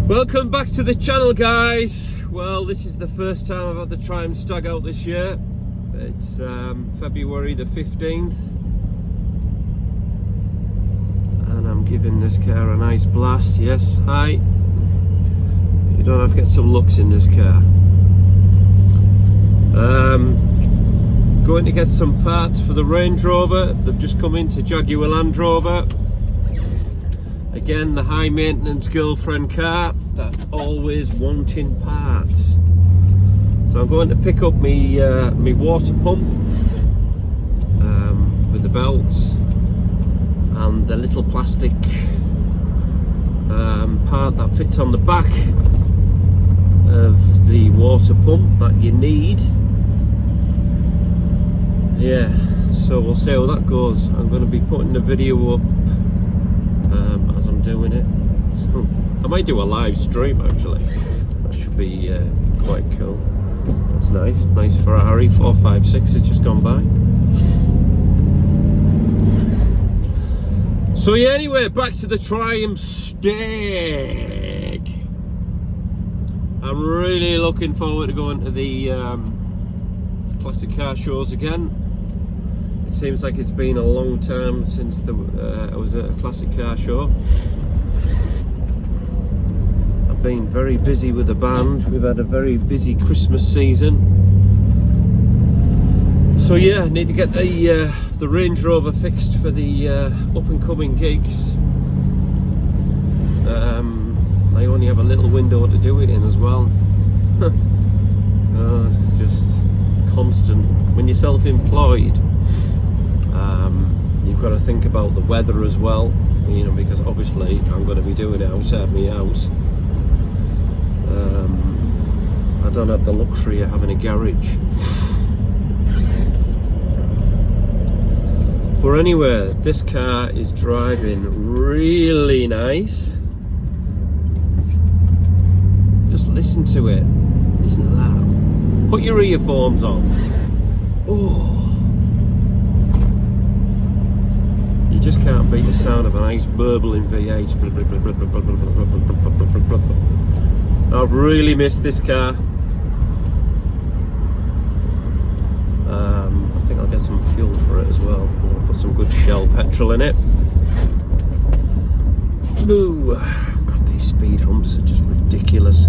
Welcome back to the channel, guys. Well, this is the first time I've had the Triumph Stag out this year. It's February the 15th and I'm giving this car a nice blast. Yes, hi. You don't have to get some looks in this car. Going to get some parts for the Range Rover. They've just come into Jaguar Land Rover. Again, the high maintenance girlfriend car that's always wanting parts. So I'm going to pick up me water pump with the belts and the little plastic part that fits on the back of the water pump that you need. Yeah, so we'll see how that goes. I'm going to be putting the video up as I'm doing it. So I might do a live stream actually. That should be quite cool. That's nice Ferrari 456 has just gone by. So yeah, anyway, back to the Triumph Staaagg. I'm really looking forward to going to the classic car shows again. It seems like it's been a long time since I was at a classic car show. I've been very busy with the band. We've had a very busy Christmas season. So yeah, I need to get the Range Rover fixed for the up and coming gigs. I only have a little window to do it in as well. Just constant. When you're self-employed, you've got to think about the weather as well, you know, because obviously I'm going to be doing it outside my house. I don't have the luxury of having a garage. But anyway, this car is driving really nice. Just listen to it. Listen to that. Put your earphones on. Oh. You just can't beat the sound of a nice burbling V8. I've really missed this car. I think I'll get some fuel for it as well. I'll put some good Shell petrol in it. Ooh, God, these speed humps are just ridiculous.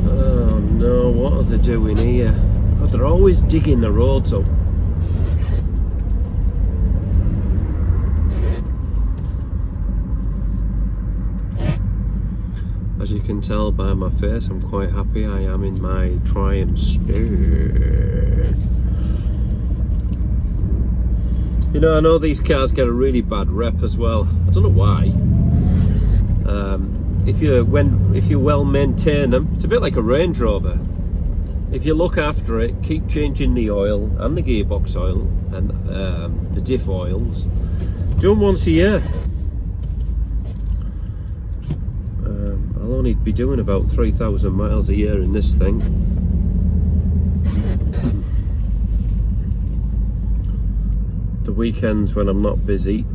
Oh no, what are they doing here? God, they're always digging the roads up. As you can tell by my face, I'm quite happy. I am in my Triumph Staaagg. You know, I know these cars get a really bad rep as well. I don't know why. If you well maintain them, it's a bit like a Range Rover. If you look after it, keep changing the oil and the gearbox oil and the diff oils. Do them once a year. I'll only be doing about 3,000 miles a year in this thing. The weekends when I'm not busy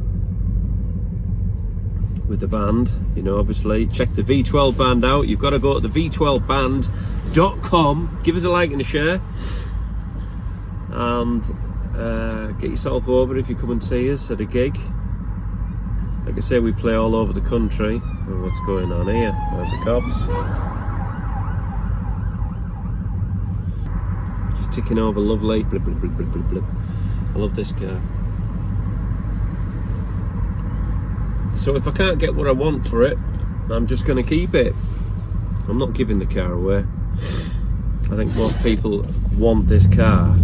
with the band, you know, obviously check the V12 band out. You've got to go to the v12band.com, give us a like and a share, and get yourself over if you come and see us at a gig. Like I say, we play all over the country. Oh, what's going on here? There's the cops. Just ticking over, lovely. Blip, blip, blip, blip, blip, blip. I love this car. So if I can't get what I want for it, I'm just going to keep it. I'm not giving the car away. I think most people want this car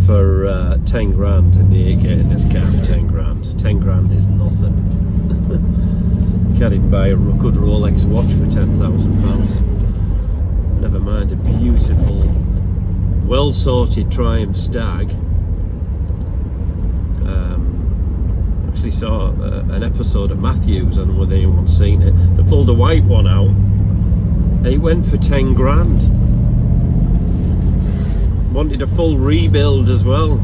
for 10 grand, and they ain't getting this car for 10 grand. 10 grand is nothing. You can't even buy a good Rolex watch for £10,000. Never mind a beautiful, well sorted Triumph Stag. Actually saw an episode of Matthews, I don't know whether anyone's seen it. They pulled a white one out and it went for 10 grand. Wanted a full rebuild as well.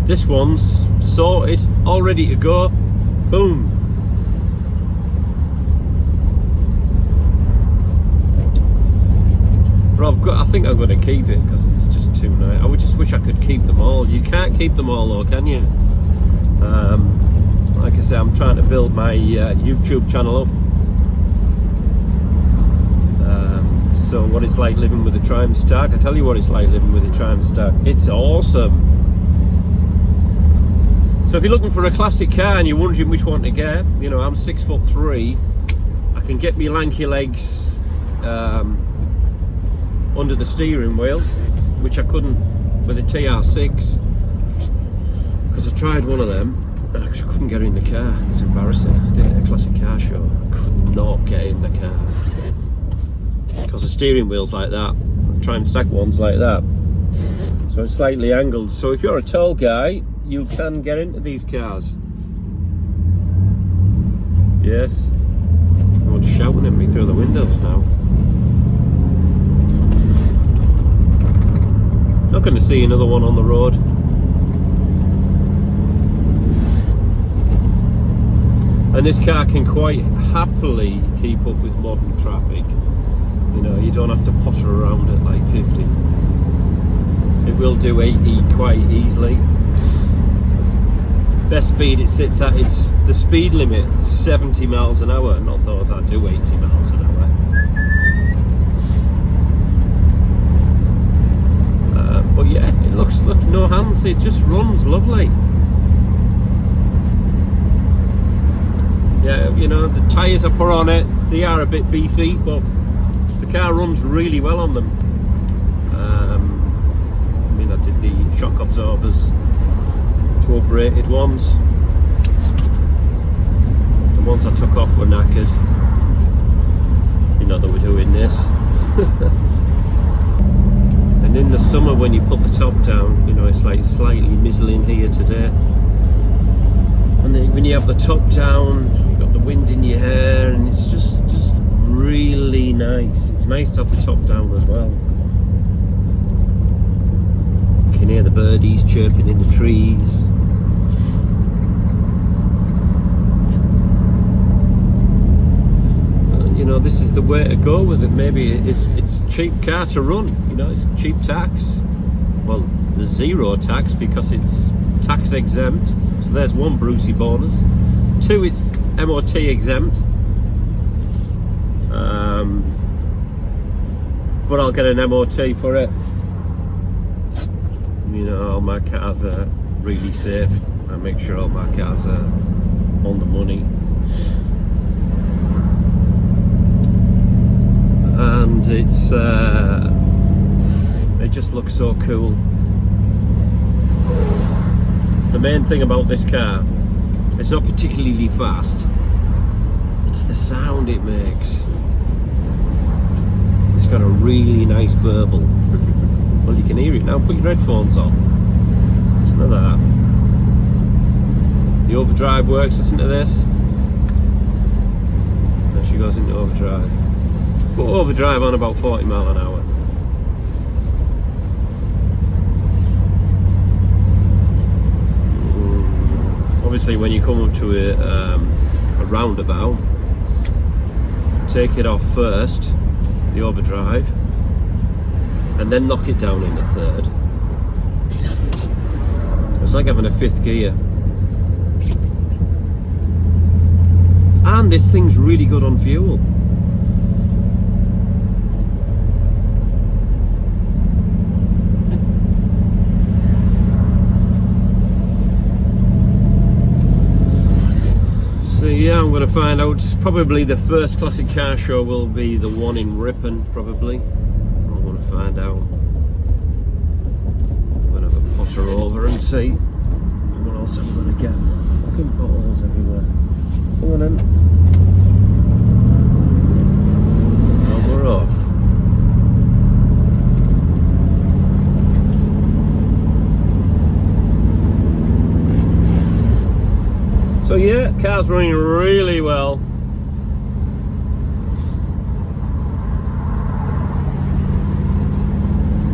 This one's sorted, all ready to go. Boom. But I think I'm going to keep it because it's just too nice. I would just wish I could keep them all. You can't keep them all though, can you? Like I say, I'm trying to build my YouTube channel up. So what it's like living with a Triumph Staaagg, I tell you what it's like living with a Triumph Staaagg. It's awesome. So if you're looking for a classic car and you're wondering which one to get, you know, I'm 6'3". I can get me lanky legs under the steering wheel, which I couldn't with a TR6, because I tried one of them and I just couldn't get in the car. It was embarrassing. I did it at a classic car show. I could not get in the car because the steering wheel's like that. The Triumph Staaagg one's like that, so it's slightly angled. So if you're a tall guy, you can get into these cars. Yes. Everyone's shouting at me through the windows now. Not going to see another one on the road. And this car can quite happily keep up with modern traffic. You know, you don't have to potter around at like 50. It will do 80 quite easily. Best speed it sits at, it's the speed limit, 70 miles an hour. Not those I do 80 miles an hour. But yeah, it looks, look, no hands, it just runs lovely. Yeah, you know, the tyres I put on it, they are a bit beefy, but the car runs really well on them. I mean, I did the shock absorbers, 12 rated ones. The ones I took off were knackered. You know that we're doing this. And in the summer when you put the top down, you know, it's like slightly mizzling here today. And then when you have the top down, you've got the wind in your hair, and it's just really nice. It's nice to have the top down as well. You can hear the birdies chirping in the trees. You know, this is the way to go with it. Maybe it's a cheap car to run. You know, it's cheap tax. Well, there's zero tax because it's tax exempt. So there's one Brucey bonus. Two, it's MOT exempt. But I'll get an MOT for it. You know, all my cars are really safe. I make sure all my cars are on the money. And it's it just looks so cool. The main thing about this car, it's not particularly fast, it's the sound it makes. It's got a really nice burble. Well, you can hear it now. Put your headphones on. Listen to that. The overdrive works. Listen to this. There she goes into overdrive. Put overdrive on about 40 mile an hour. Obviously when you come up to a roundabout, take it off first, the overdrive, and then knock it down in the third. It's like having a fifth gear. And this thing's really good on fuel. So yeah, I'm going to find out. Probably the first classic car show will be the one in Ripon, probably. I'm going to find out. I'm going to have a potter over and see what else I'm going to get. Fucking bottles everywhere. Come on in. And we're off. So yeah, car's running really well.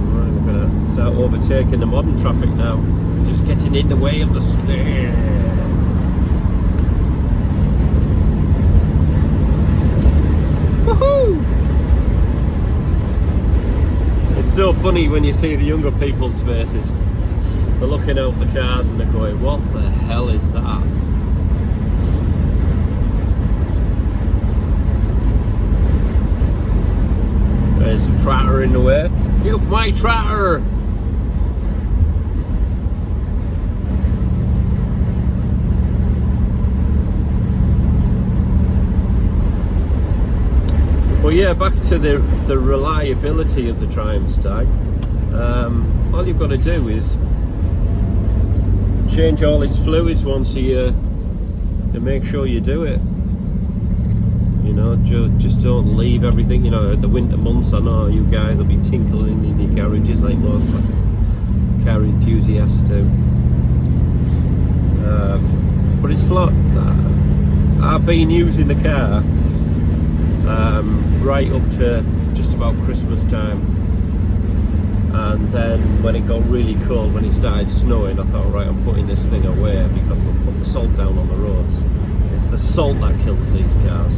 Right, we're gonna start overtaking the modern traffic now, just getting in the way of the stair. Woohoo! It's so funny when you see the younger people's faces. They're looking out the cars and they're going, what the hell is that? There's a tractor in the way. Get off my tractor! Well, yeah, back to the reliability of the Triumph Stag. All you've got to do is change all its fluids once a year and make sure you do it. You know, just don't leave everything. You know, the winter months, I know you guys will be tinkling in your garages like most car enthusiasts do. But it's like I've been using the car right up to just about Christmas time, and then when it got really cold, when it started snowing, I thought, right, I'm putting this thing away because they'll put the salt down on the roads. It's the salt that kills these cars.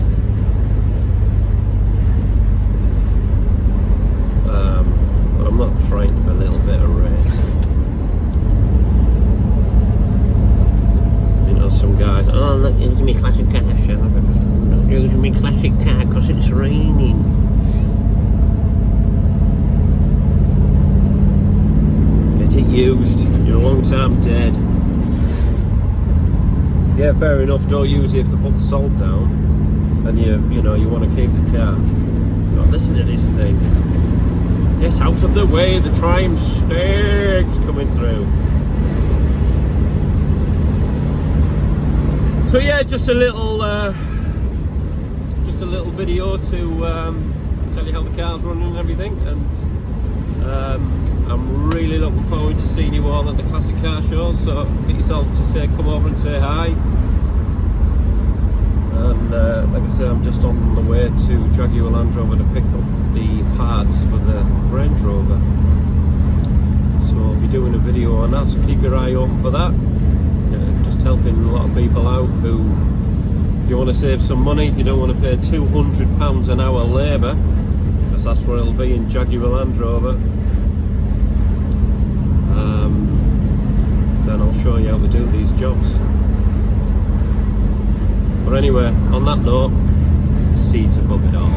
But I'm not frightened of a little bit of rain. You know, some guys, oh look, it's me classic car, don't use me classic car because it's raining. Get it used, you're a long time dead. Yeah, fair enough, don't use it if they put the salt down and you know you want to keep the car. But listen to this thing. Get out of the way, the Triumph Staagggg's coming through. So yeah, just a little video to tell you how the car's running and everything, and I'm really looking forward to seeing you all at the classic car shows, so get yourself to come over and say hi. And like I say, I'm just on the way to Jaguar Land Rover to pick up the parts for the Range Rover, so I'll be doing a video on that, so keep your eye open for that. Just helping a lot of people out who, if you want to save some money, you don't want to pay £200 an hour labour, because that's what it'll be in Jaguar Land Rover. Then I'll show you how to do these jobs. But anyway, on that note, see you above it all.